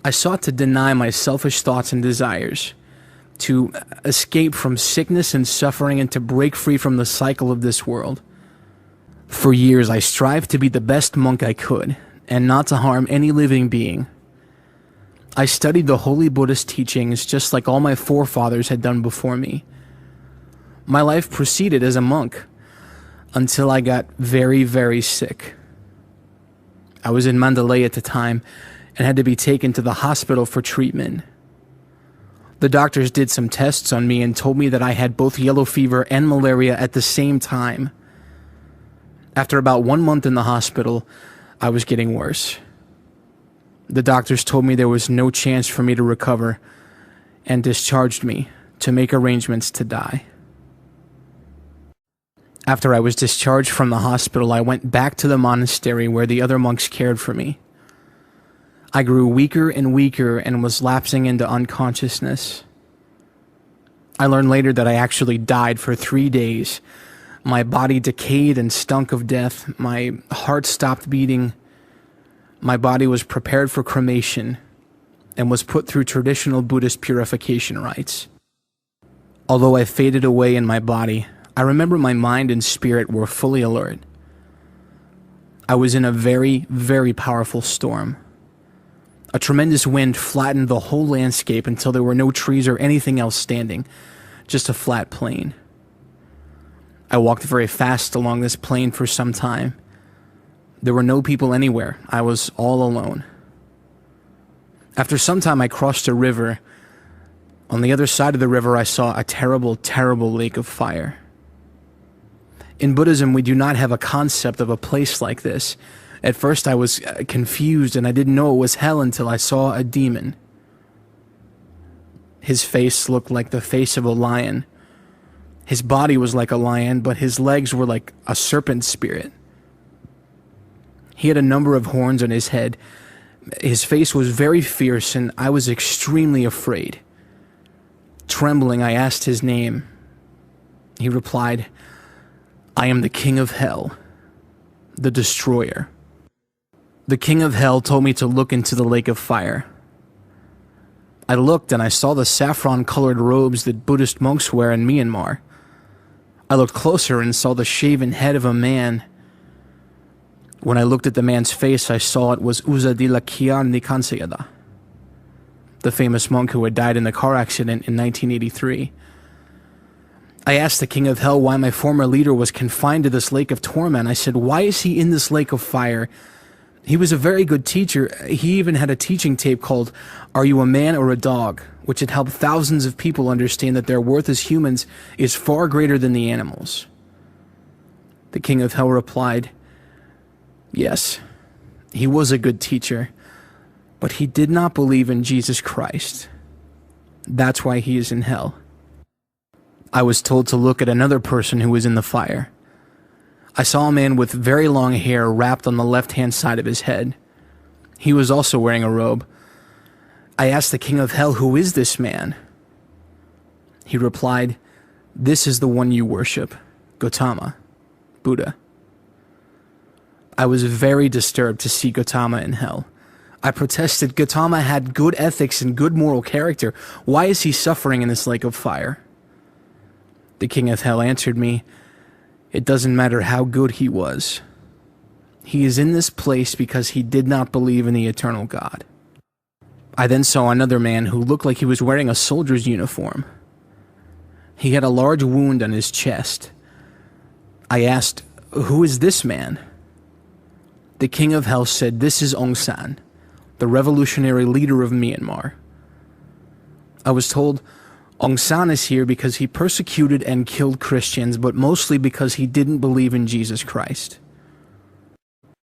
I sought to deny my selfish thoughts and desires, to escape from sickness and suffering, and to break free from the cycle of this world. For years, I strived to be the best monk I could, and not to harm any living being. I studied the holy Buddhist teachings just like all my forefathers had done before me. My life proceeded as a monk until I got very, very sick. I was in Mandalay at the time and had to be taken to the hospital for treatment. The doctors did some tests on me and told me that I had both yellow fever and malaria at the same time. After about 1 month in the hospital, I was getting worse. The doctors told me there was no chance for me to recover and discharged me to make arrangements to die. After I was discharged from the hospital, I went back to the monastery where the other monks cared for me. I grew weaker and weaker and was lapsing into unconsciousness. I learned later that I actually died for 3 days. My body decayed and stunk of death. My heart stopped beating. My body was prepared for cremation and was put through traditional Buddhist purification rites. Although I faded away in my body, I remember my mind and spirit were fully alert. I was in a very, very powerful storm. A tremendous wind flattened the whole landscape until there were no trees or anything else standing, just a flat plain. I walked very fast along this plain for some time. There were no people anywhere. I was all alone. After some time, I crossed a river. On the other side of the river, I saw a terrible, terrible lake of fire. In Buddhism, we do not have a concept of a place like this. At first, I was confused and I didn't know it was hell until I saw a demon. His face looked like the face of a lion. His body was like a lion, but his legs were like a serpent spirit. He had a number of horns on his head. His face was very fierce, and I was extremely afraid. Trembling, I asked his name. He replied, "I am the King of Hell, the Destroyer." The King of Hell told me to look into the lake of fire. I looked and I saw the saffron-colored robes that Buddhist monks wear in Myanmar. I looked closer and saw the shaven head of a man. When I looked at the man's face, I saw it was Uzadila Kian Nikansayada, the famous monk who had died in the car accident in 1983. I asked the King of Hell why my former leader was confined to this lake of torment. I said, "Why is he in this lake of fire? He was a very good teacher. He even had a teaching tape called 'Are You a Man or a Dog?' which had helped thousands of people understand that their worth as humans is far greater than the animals." The King of Hell replied, "Yes, he was a good teacher, but he did not believe in Jesus Christ. That's why he is in hell." I was told to look at another person who was in the fire. I saw a man with very long hair wrapped on the left-hand side of his head. He was also wearing a robe. I asked the King of Hell, "Who is this man?" He replied, "This is the one you worship, Gautama, Buddha." I was very disturbed to see Gautama in hell. I protested, "Gautama had good ethics and good moral character. Why is he suffering in this lake of fire?" The King of Hell answered me, "It doesn't matter how good he was. He is in this place because he did not believe in the eternal God." I then saw another man who looked like he was wearing a soldier's uniform. He had a large wound on his chest. I asked, "Who is this man?" The King of Hell said, "This is Aung San, the revolutionary leader of Myanmar." I was told, "Aung San is here because he persecuted and killed Christians, but mostly because he didn't believe in Jesus Christ."